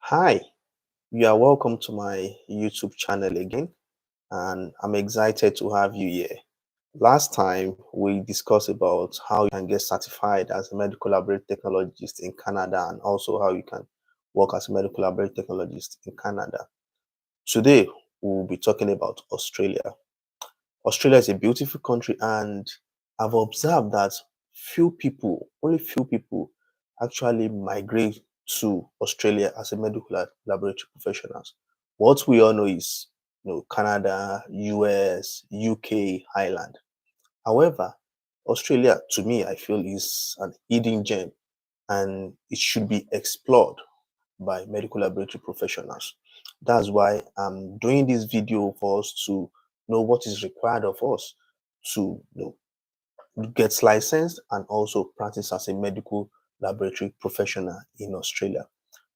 Hi, you are welcome to my YouTube channel again, and I'm excited to have you here. Last time we discussed about how you can get certified as a medical laboratory technologist in Canada and also how you can work as a medical laboratory technologist in Canada. Today we'll be talking about Australia. Australia is a beautiful country, and I've observed that only few people actually migrate to Australia as a medical laboratory professionals. What we all know is, Canada, US, UK, Ireland. However, Australia, to me, I feel is an hidden gem, and it should be explored by medical laboratory professionals. That's why I'm doing this video for us to know what is required of us to get licensed and also practice as a medical laboratory professional in Australia.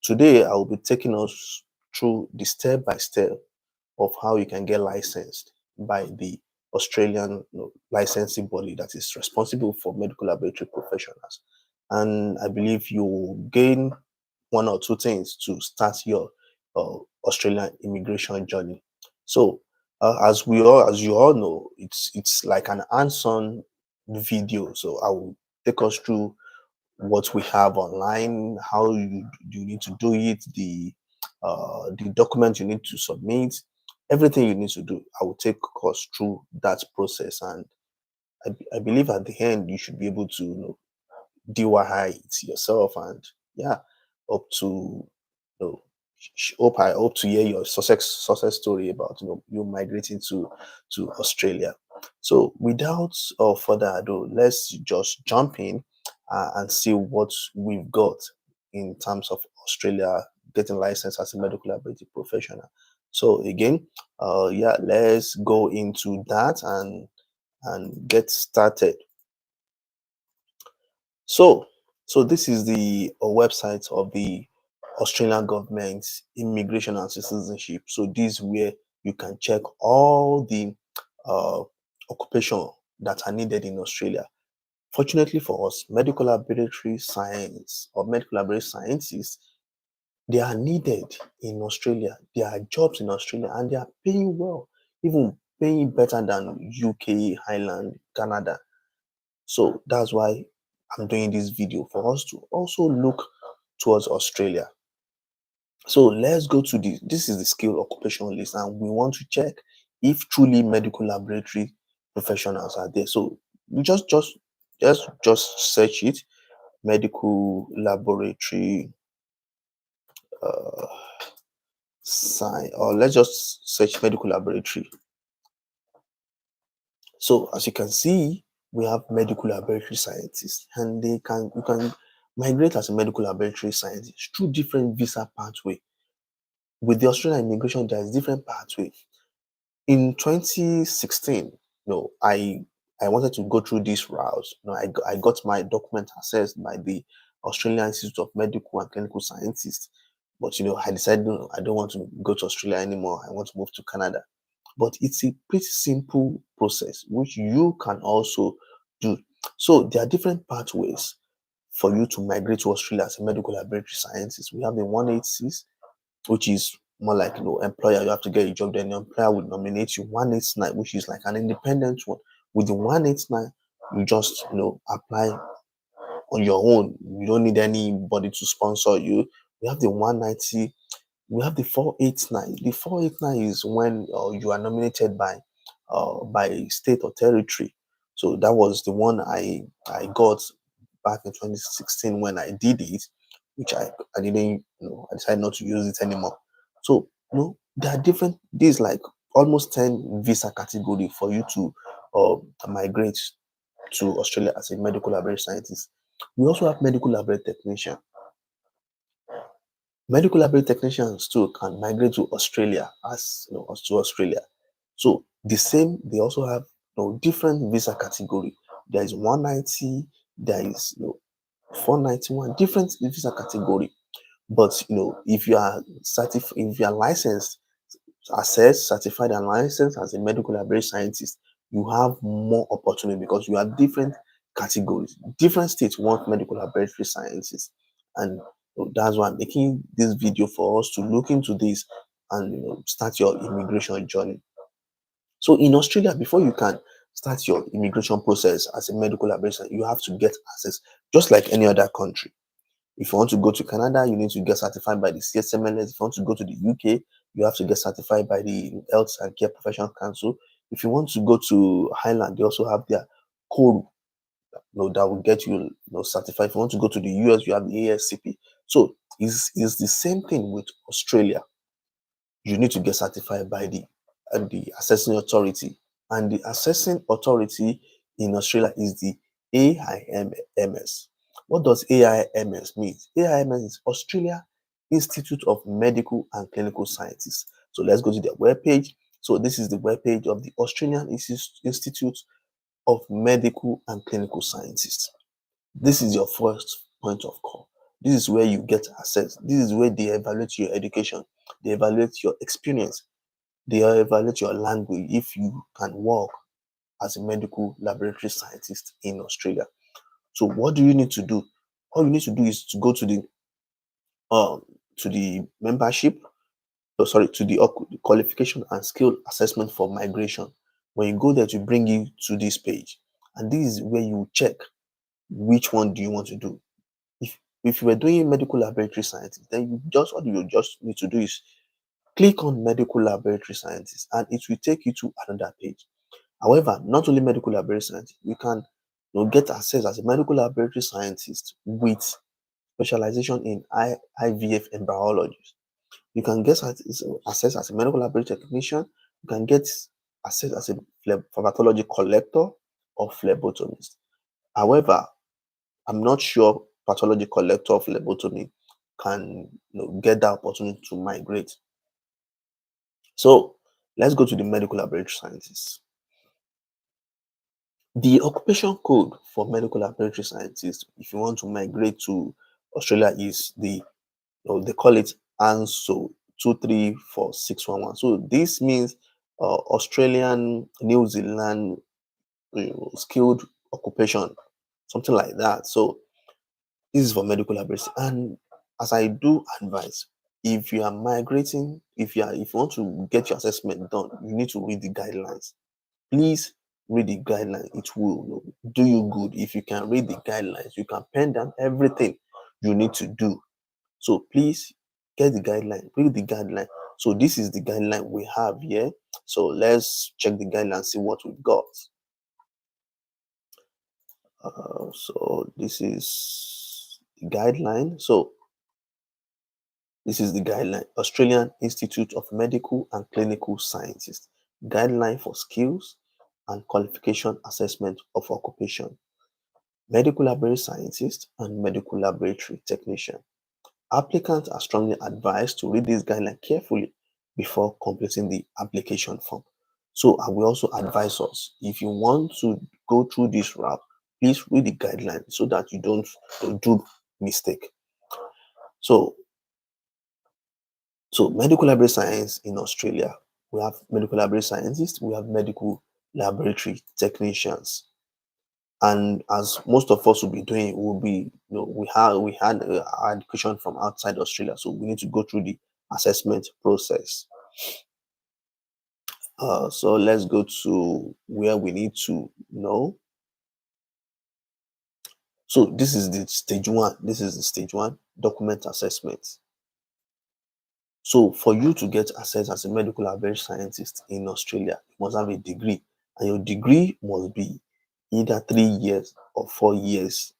Today, I will be taking us through the step by step of how you can get licensed by the Australian licensing body that is responsible for medical laboratory professionals. And I believe you will gain one or two things to start your Australian immigration journey. So, as you all know, it's like an hands-on video. So I will take us through what we have online, how you need to do it, the document you need to submit, everything you need to do. I will take us through that process, and I believe at the end you should be able to DIY it yourself, and yeah, up to I hope to hear your success story about you migrating to Australia. So without further ado, let's just jump in and see what we've got in terms of Australia getting licensed as a medical laboratory professional. So again, yeah, let's go into that and get started. So, so this is the website of the Australian government immigration and citizenship. So this is where you can check all the uh, occupation that are needed in Australia. Fortunately for us, medical laboratory science or medical laboratory scientists, they are needed in Australia. There are jobs in Australia and they are paying well, even paying better than UK, Ireland, Canada. So that's why I'm doing this video for us to also look towards Australia. So let's go to this is the skill occupation list, and we want to check if truly medical laboratory professionals are there. So we just search it, medical laboratory uh sign, or let's just search medical laboratory. So as you can see, we have medical laboratory scientists, and you can migrate as a medical laboratory scientist through different visa pathway. With the Australian immigration, there is different pathway. In 2016, I wanted to go through this route. I got my document assessed by the Australian Institute of Medical and Clinical Scientists. But I decided no, I don't want to go to Australia anymore. I want to move to Canada. But it's a pretty simple process which you can also do. So there are different pathways for you to migrate to Australia as a medical laboratory scientist. We have the 186, which is more like employer. You have to get a job, then your employer will nominate you. 189, which is like an independent one. With the 189, you just apply on your own. You don't need anybody to sponsor you. We have the 190. We have the 489. The 489 is when you are nominated by state or territory. So that was the one I got back in 2016 when I did it, which I didn't, I decided not to use it anymore. So there are different. There's like almost 10 visa category for you to migrate to Australia as a medical laboratory scientist. We also have medical laboratory technician. Medical laboratory technicians too can migrate to Australia to Australia. So the same, they also have different visa category. There is 190, there is 491, different visa category. But if you are if you are licensed, assessed, certified, and licensed as a medical laboratory scientist, you have more opportunity because you have different categories. Different states want medical laboratory scientists, and So that's why I'm making this video, for us to look into this and start your immigration journey. So in Australia, before you can start your immigration process as a medical laboratory, you have to get access, just like any other country. If you want to go to Canada, you need to get certified by the CSMLS. If you want to go to the UK, you have to get certified by the Health and Care Professional Council. If you want to go to Highland, they also have their code, that will get you, certified. If you want to go to the US, you have the ASCP. So it's the same thing with Australia. You need to get certified by the assessing authority, and the assessing authority in Australia is the AIMS. What does AIMS mean? AIMS is Australia Institute of Medical and Clinical Sciences. So let's go to their webpage. So this is the webpage of the Australian Institute of Medical and Clinical Sciences. This is your first point of call. This is where you get access. This is where they evaluate your education. They evaluate your experience. They evaluate your language, if you can work as a medical laboratory scientist in Australia. So what do you need to do? All you need to do is to go to the membership, to the qualification and skill assessment for migration. When you go there, to bring you to this page, and this is where you check which one do you want to do. If you were doing medical laboratory scientist, then all you just need to do is click on medical laboratory scientist, and it will take you to another page. However, not only medical laboratory scientist, you can get access as a medical laboratory scientist with specialization in IVF and biology. You can get access as a medical laboratory technician. You can get access as a phlebotomy collector or phlebotomist. However, I'm not sure pathology collector or phlebotomy can get that opportunity to migrate. So let's go to the medical laboratory scientist. The occupation code for medical laboratory scientists, if you want to migrate to Australia, is they call it ANSO 234611. So this means Australian New Zealand skilled occupation, something like that. So this is for medical laboratory. And as I do advise, if you are migrating, if you want to get your assessment done, you need to read the guidelines. Please read the guidelines. It will do you good. If you can read the guidelines, you can pen down everything you need to do. So please get the guideline, read the guideline. So this is the guideline we have here. So let's check the guideline, see what we've got. So this is the guideline. So this is the guideline. Australian Institute of Medical and Clinical Sciences. Guideline for skills and qualification assessment of occupation. Medical laboratory scientist and medical laboratory technician. Applicants are strongly advised to read this guideline carefully before completing the application form. So I will also advise us, if you want to go through this route, please read the guideline so that you don't do mistake. So medical laboratory science in Australia, we have medical laboratory scientists, we have medical laboratory technicians. And as most of us will be doing, we had our education from outside Australia, so we need to go through the assessment process. So let's go to where we need to know. So this is the stage one. This is the stage one, document assessment. So for you to get access as a medical laboratory scientist in Australia, you must have a degree, and your degree must be either 3 years or 4 years,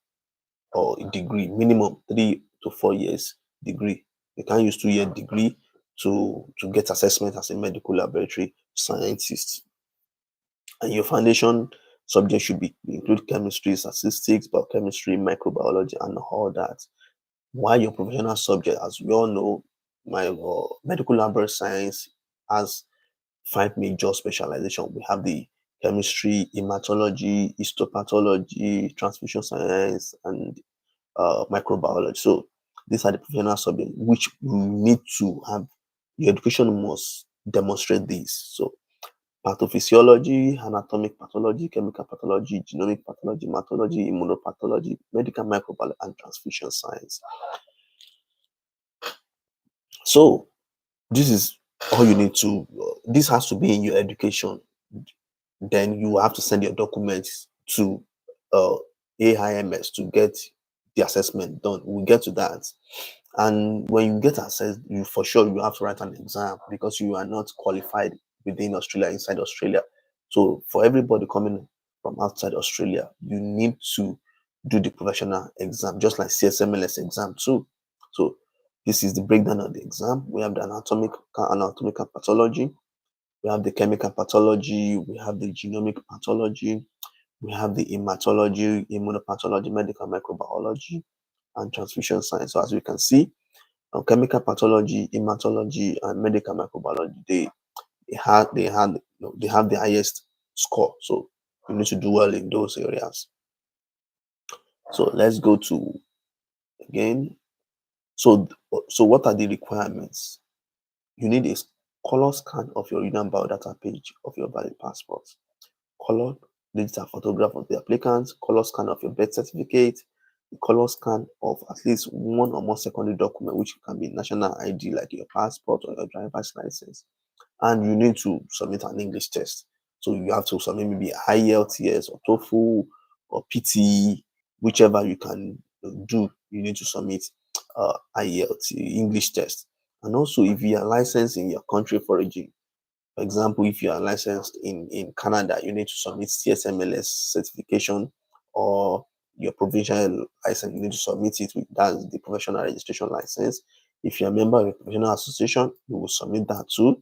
or a degree, minimum 3 to 4 years degree. You can't use 2-year degree to get assessment as a medical laboratory scientist. And your foundation subject should include chemistry, statistics, biochemistry, microbiology, and all that. While your professional subject, as we all know, my medical laboratory science has 5 major specialization. We have the chemistry, hematology, histopathology, transfusion science, and microbiology. So these are the professional subjects which you need to have. Your education must demonstrate this. So pathophysiology, anatomic pathology, chemical pathology, genomic pathology, hematology, immunopathology, medical microbiology, and transfusion science. So this is all you need to. This has to be in your education. Then you have to send your documents to uh, AIMS to get the assessment done. We'll get to that. And when you get assessed, you for sure you have to write an exam because you are not qualified within Australia, inside Australia. So for everybody coming from outside Australia, you need to do the professional exam, just like CSMLS exam too. So this is the breakdown of the exam. We have the anatomical pathology, we have the chemical pathology, we have the genomic pathology, we have the hematology, immunopathology, medical microbiology, and transfusion science. So as we can see, chemical pathology, hematology, and medical microbiology, they have the highest score. So you need to do well in those areas. So let's go to again. So so what are the requirements? You need a color scan of your original biodata page of your valid passport, color digital photograph of the applicant, color scan of your birth certificate, the color scan of at least one or more secondary document, which can be national ID like your passport or your driver's license. And you need to submit an English test. So you have to submit maybe IELTS or TOEFL or PT, whichever you can do. You need to submit IELTS English test. And also, if you are licensed in your country of origin, for example, if you are licensed in Canada, you need to submit CSMLS certification, or your provincial license, you need to submit it with that's the professional registration license. If you're a member of a professional association, you will submit that too.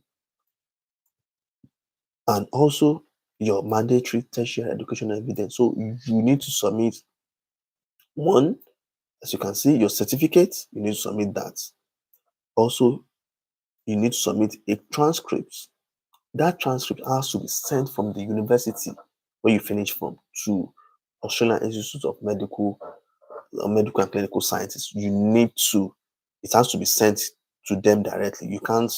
And also your mandatory tertiary education evidence. So you need to submit one, as you can see, your certificate, you need to submit that. Also, you need to submit a transcript. That transcript has to be sent from the university where you finish from to Australian Institute of Medical and Clinical Sciences. You need to, it has to be sent to them directly. You can't,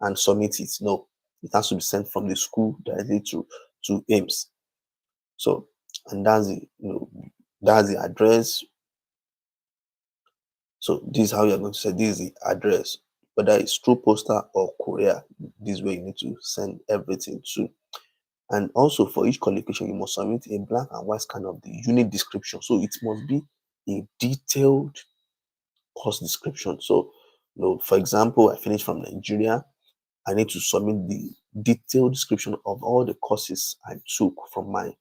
and submit it. No, it has to be sent from the school directly to AIMS. So, and that's the address. So this is how you're going to say this is the address, whether it's through poster or courier. This is where you need to send everything to. And also for each qualification, you must submit a black and white scan of the unit description. So it must be a detailed course description. So, for example, I finished from Nigeria. I need to submit the detailed description of all the courses I took from my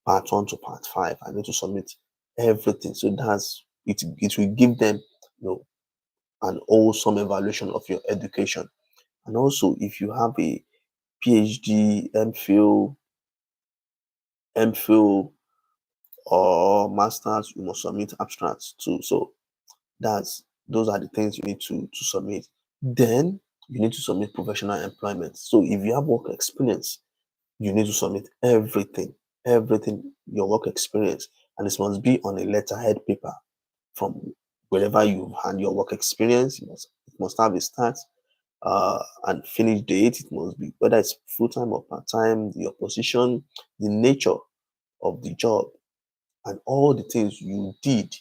part one to part five. I need to submit everything. So that's it. It will give them an awesome evaluation of your education. And also, if you have a PhD, MPhil, or masters, you must submit abstracts too. So those are the things you need to submit. Then you need to submit professional employment. So if you have work experience, you need to submit everything, your work experience, and it must be on a letterhead paper from wherever you've had your work experience. It must have a start and finish date. It must be whether it's full-time or part-time, your position, the nature of the job, and all the things you did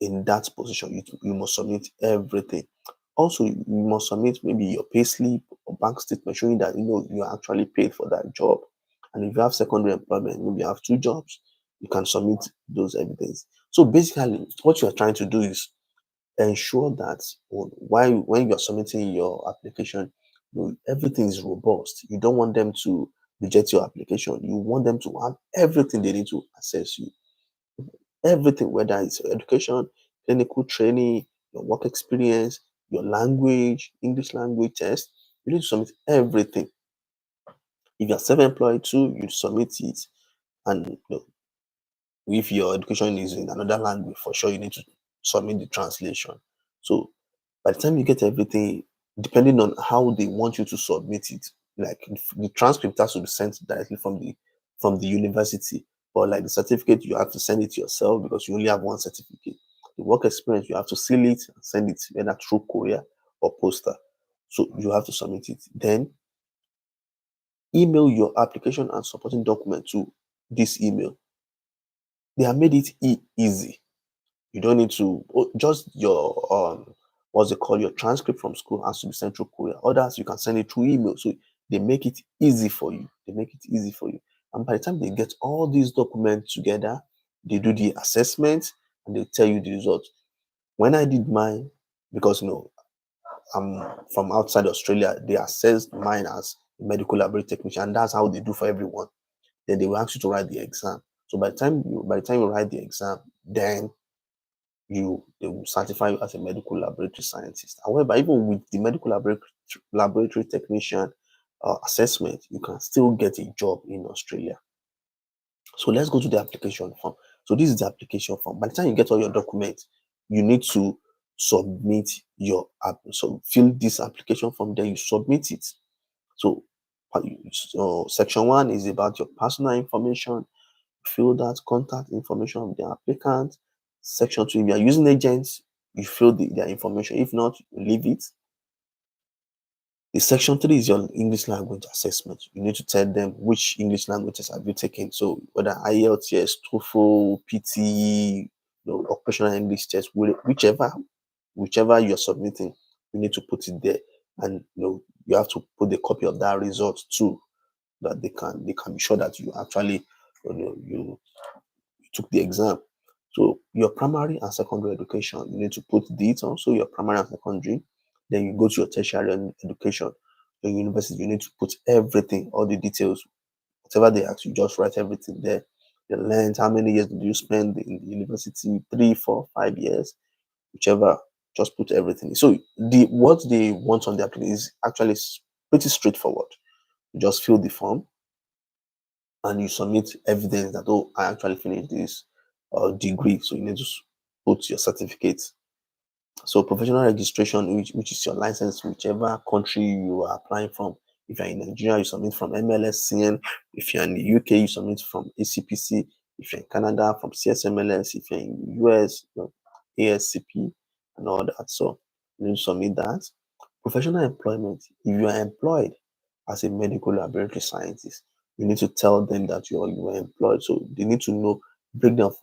in that position. You must submit everything. Also, you must submit maybe your payslip or bank statement showing that you are actually paid for that job. And if you have secondary employment, maybe you have two jobs, you can submit those evidence. So basically, what you are trying to do is ensure that when you are submitting your application, everything is robust. You don't want them to reject your application. You want them to have everything they need to assess you. Everything, whether it's your education, clinical training, your work experience, your language, English language test, you need to submit everything. If you're self-employed too, you submit it. And if your education is in another language, for sure you need to submit the translation. So by the time you get everything, depending on how they want you to submit it, like the transcript has to be sent directly from the university, but like the certificate, you have to send it yourself because you only have one certificate. The work experience, you have to seal it and send it either through courier or poster. So you have to submit it. Then email your application and supporting document to this email. They have made it easy. You don't need to just your what's they call your transcript from school has to be sent through courier. Others you can send it through email. So they make it easy for you. They make it easy for you. And by the time they get all these documents together, they do the assessment and they tell you the results. When I did mine, because I'm from outside Australia, they assessed mine as a medical laboratory technician, and that's how they do for everyone. Then they will ask you to write the exam. So by the time you write the exam, then they will certify you as a medical laboratory scientist. However, even with the medical laboratory technician assessment, you can still get a job in Australia. So let's go to the application form. So this is the application form. By the time you get all your documents, you need to submit your app. So fill this application form, then you submit it. So, section 1 is about your personal information. Fill that contact information of the applicant. Section 2, if you are using agents, you fill their information. If not, you leave it. The section 3 is your English language assessment. You need to tell them which English languages have you taken. So whether IELTS, TOEFL, PT, occupational English test, whichever you're submitting, you need to put it there. And you have to put the copy of that result too, that they can be sure that you actually you took the exam. So your primary and secondary education, you need to put this also your primary and secondary. Then you go to your tertiary education, your university, you need to put everything, all the details, whatever they ask you, just write everything there. The length, how many years did you spend in the university? 3, 4, 5 years, whichever. Just put everything. So what they want on the application is actually pretty straightforward. You just fill the form and you submit evidence that, oh, I actually finished this degree. So you need to put your certificate. So professional registration, which is your license, whichever country you are applying from. If you're in Nigeria, you submit from MLSCN. If you're in the UK, you submit from ACPC. If you're in Canada, from CSMLS. If you're in the US, ASCP and all that. So you need to submit that. Professional employment. If you are employed as a medical laboratory scientist, you need to tell them that you are employed. So they need to know breakdown of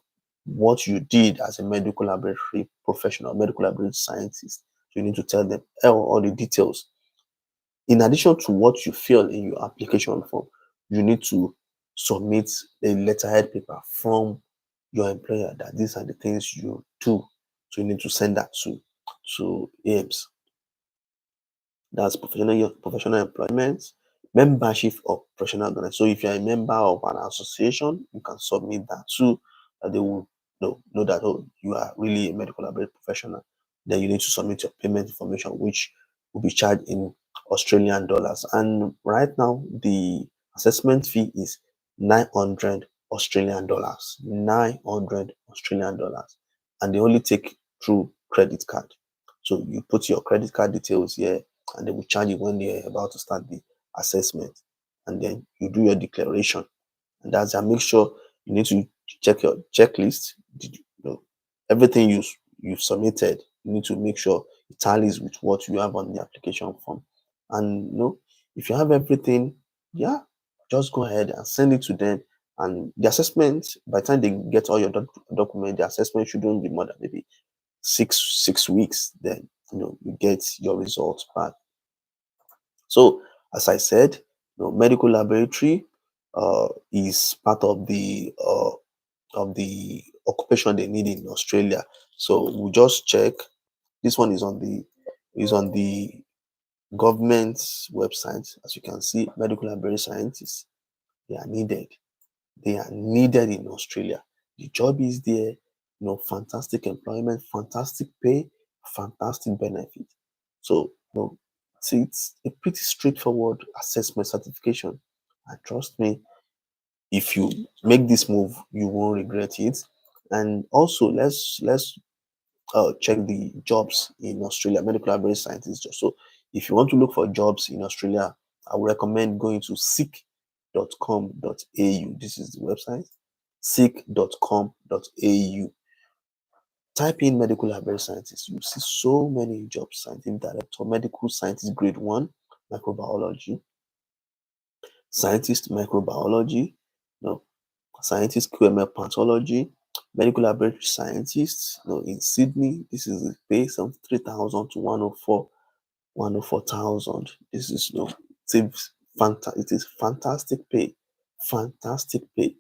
what you did as a medical laboratory professional, medical laboratory scientist. So you need to tell them all the details. In addition to what you fill in your application form, you need to submit a letterhead paper from your employer that these are the things you do. So you need to send that to AIMS. That's professional employment, membership of professional organization. So if you're a member of an association, you can submit that too. They will know that, oh, you are really a medical laboratory professional. Then you need to submit your payment information, which will be charged in Australian dollars. And right now, the assessment fee is 900 Australian dollars. 900 Australian dollars. And they only take through credit card. So you put your credit card details here, and they will charge you when they're about to start the assessment. And then you do your declaration. And that's a make sure you need to check your checklist. Everything you've submitted, you need to make sure it tallies with what you have on the application form. And if you have everything, yeah, just go ahead and send it to them. And the assessment, by the time they get all your document, the assessment shouldn't be more than maybe six weeks. Then you get your results back. So, as I said, medical laboratory is part of the occupation they need in Australia. So we just check. This one is on the government's website. As you can see, medical laboratory scientists, they are needed. They are needed in Australia. The job is there. Fantastic employment, fantastic pay, fantastic benefit. So, see, it's a pretty straightforward assessment certification. And trust me, if you make this move, you won't regret it. And also, let's check the jobs in Australia, medical laboratory scientist jobs. So, if you want to look for jobs in Australia, I would recommend going to seek.com.au. This is the website, seek.com.au. Type in medical laboratory scientist. You see so many jobs: scientific director, medical scientist grade 1, microbiology, scientist microbiology, scientist QML pathology, Medical laboratory scientists, in Sydney, this is the pay from 3,000 to 104,000. This is it is fantastic pay, fantastic pay.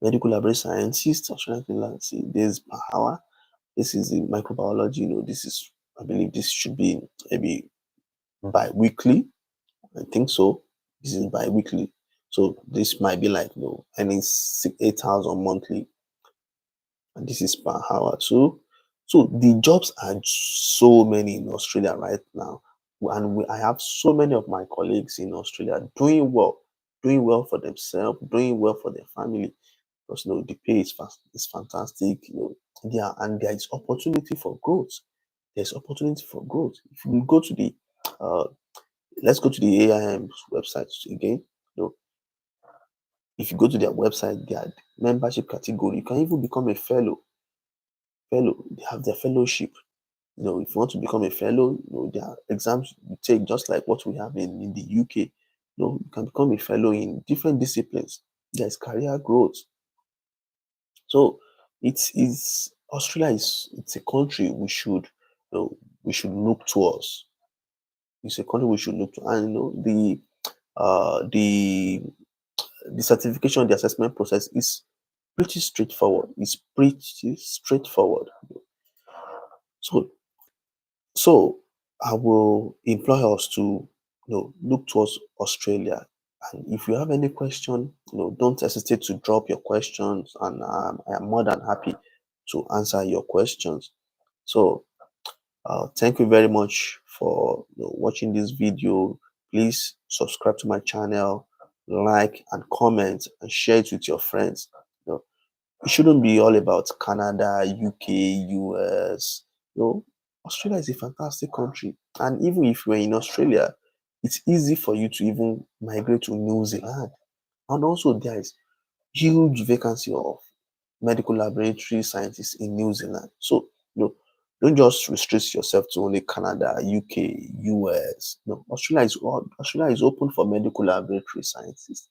Medical laboratory scientist, Australian freelancing, this per hour. This is in microbiology. This is, I believe, this should be maybe bi-weekly. I think so. This is bi-weekly, so this might be like earning 8,000 monthly, and this is per hour too. So the jobs are so many in Australia right now, and I have so many of my colleagues in Australia doing well for themselves, doing well for their family, because the pay is fast, is fantastic. There is opportunity for growth. There's opportunity for growth. If you go to the uh, let's go to the AIM website again. If you go to their website, their membership category, you can even become a fellow. They have their fellowship. If you want to become a fellow, there are exams you take just like what we have in the UK. You can become a fellow in different disciplines. There's career growth. So it's Australia is it's a country we should look towards. It's a country we should look to, and uh the the certification, the assessment process is pretty straightforward. It's pretty straightforward. So So I will implore us to look towards Australia. And if you have any question, don't hesitate to drop your questions, and I am more than happy to answer your questions. So thank you very much for watching this video. Please subscribe to my channel, like and comment, and share it with your friends. It shouldn't be all about Canada, UK, US. Australia is a fantastic country. And even if you're in Australia, it's easy for you to even migrate to New Zealand. And also, there is huge vacancy of medical laboratory scientists in New Zealand. So, don't just restrict yourself to only Canada, UK, US. Australia is open for medical laboratory scientists,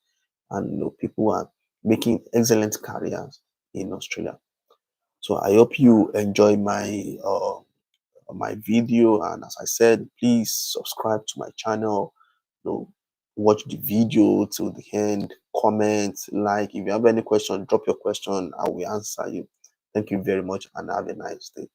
and people are making excellent careers in Australia. So I hope you enjoy my video, and as I said, please subscribe to my channel. Watch the video till the end, comment, like. If you have any question, drop your question, I will answer you. Thank you very much, and have a nice day.